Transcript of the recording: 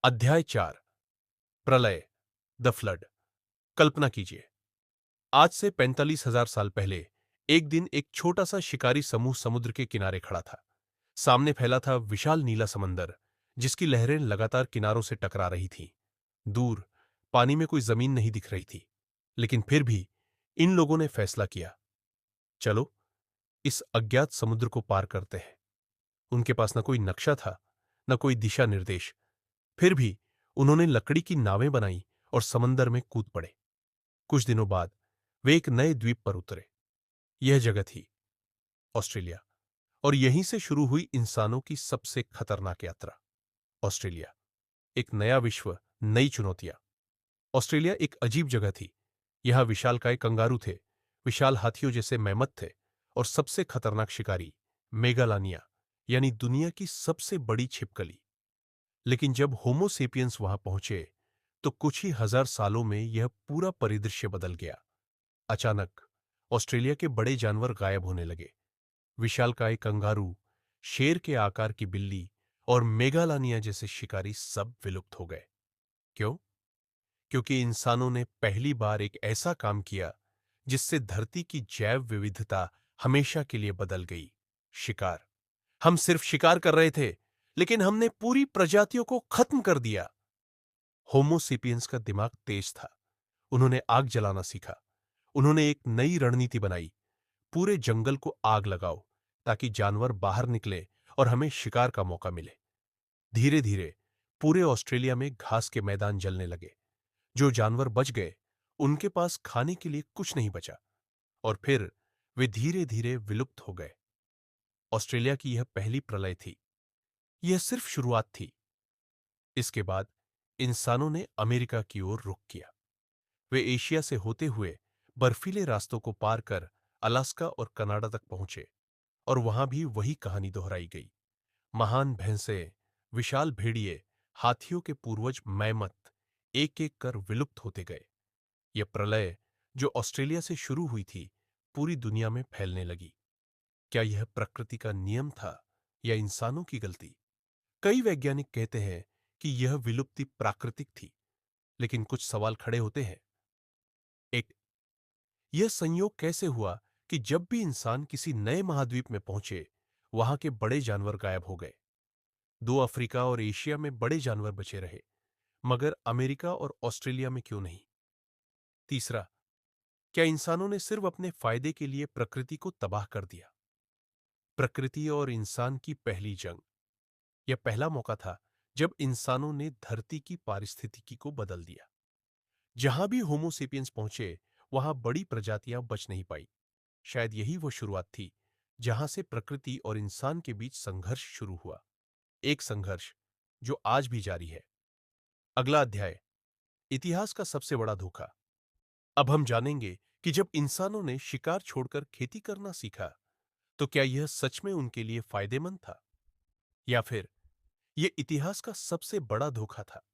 अध्याय 4। प्रलय, the flood. कल्पना कीजिए, आज से 45,000 साल पहले एक दिन एक छोटा सा शिकारी समूह समुद्र के किनारे खड़ा था। सामने फैला था विशाल नीला समंदर, जिसकी लहरें लगातार किनारों से टकरा रही थीं। दूर पानी में कोई जमीन नहीं दिख रही थी, लेकिन फिर भी इन लोगों ने फैसला किया, चलो इस अज्ञात समुद्र को पार करते हैं। उनके पास न कोई नक्शा था, न कोई दिशा निर्देश। फिर भी उन्होंने लकड़ी की नावें बनाई और समंदर में कूद पड़े। कुछ दिनों बाद वे एक नए द्वीप पर उतरे। यह जगह थी ऑस्ट्रेलिया, और यहीं से शुरू हुई इंसानों की सबसे खतरनाक यात्रा। ऑस्ट्रेलिया, एक नया विश्व, नई चुनौतियां। ऑस्ट्रेलिया एक अजीब जगह थी। यहां विशालकाय कंगारू थे, विशाल हाथियों जैसे मैमथ थे, और सबसे खतरनाक शिकारी मेगालानिया, यानी दुनिया की सबसे बड़ी छिपकली। लेकिन जब होमो सेपियंस वहां पहुंचे, तो कुछ ही हजार सालों में यह पूरा परिदृश्य बदल गया। अचानक ऑस्ट्रेलिया के बड़े जानवर गायब होने लगे। विशालकाय कंगारू, शेर के आकार की बिल्ली और मेगालानिया जैसे शिकारी सब विलुप्त हो गए। क्यों? क्योंकि इंसानों ने पहली बार एक ऐसा काम किया जिससे धरती की जैव विविधता हमेशा के लिए बदल गई। शिकार। हम सिर्फ शिकार कर रहे थे, लेकिन हमने पूरी प्रजातियों को खत्म कर दिया। होमो सेपियंस का दिमाग तेज था। उन्होंने आग जलाना सीखा। उन्होंने एक नई रणनीति बनाई, पूरे जंगल को आग लगाओ ताकि जानवर बाहर निकले और हमें शिकार का मौका मिले। धीरे धीरे पूरे ऑस्ट्रेलिया में घास के मैदान जलने लगे। जो जानवर बच गए, उनके पास खाने के लिए कुछ नहीं बचा, और फिर वे धीरे धीरे विलुप्त हो गए। ऑस्ट्रेलिया की यह पहली प्रलय थी। यह सिर्फ शुरुआत थी। इसके बाद इंसानों ने अमेरिका की ओर रुख किया। वे एशिया से होते हुए बर्फीले रास्तों को पार कर अलास्का और कनाडा तक पहुंचे, और वहां भी वही कहानी दोहराई गई। महान भैंसें, विशाल भेड़िए, हाथियों के पूर्वज मैमथ एक एक कर विलुप्त होते गए। यह प्रलय, जो ऑस्ट्रेलिया से शुरू हुई थी, पूरी दुनिया में फैलने लगी। क्या यह प्रकृति का नियम था या इंसानों की गलती? कई वैज्ञानिक कहते हैं कि यह विलुप्ति प्राकृतिक थी, लेकिन कुछ सवाल खड़े होते हैं। एक, यह संयोग कैसे हुआ कि जब भी इंसान किसी नए महाद्वीप में पहुंचे, वहां के बड़े जानवर गायब हो गए? दो, अफ्रीका और एशिया में बड़े जानवर बचे रहे, मगर अमेरिका और ऑस्ट्रेलिया में क्यों नहीं? तीसरा, क्या इंसानों ने सिर्फ अपने फायदे के लिए प्रकृति को तबाह कर दिया? प्रकृति और इंसान की पहली जंग। यह पहला मौका था जब इंसानों ने धरती की पारिस्थितिकी को बदल दिया। जहां भी होमो सेपियंस पहुंचे, वहां बड़ी प्रजातियां बच नहीं पाई। शायद यही वो शुरुआत थी जहां से प्रकृति और इंसान के बीच संघर्ष शुरू हुआ। एक संघर्ष जो आज भी जारी है। अगला अध्याय, इतिहास का सबसे बड़ा धोखा। अब हम जानेंगे कि जब इंसानों ने शिकार छोड़कर खेती करना सीखा, तो क्या यह सच में उनके लिए फायदेमंद था, या फिर यह इतिहास का सबसे बड़ा धोखा था?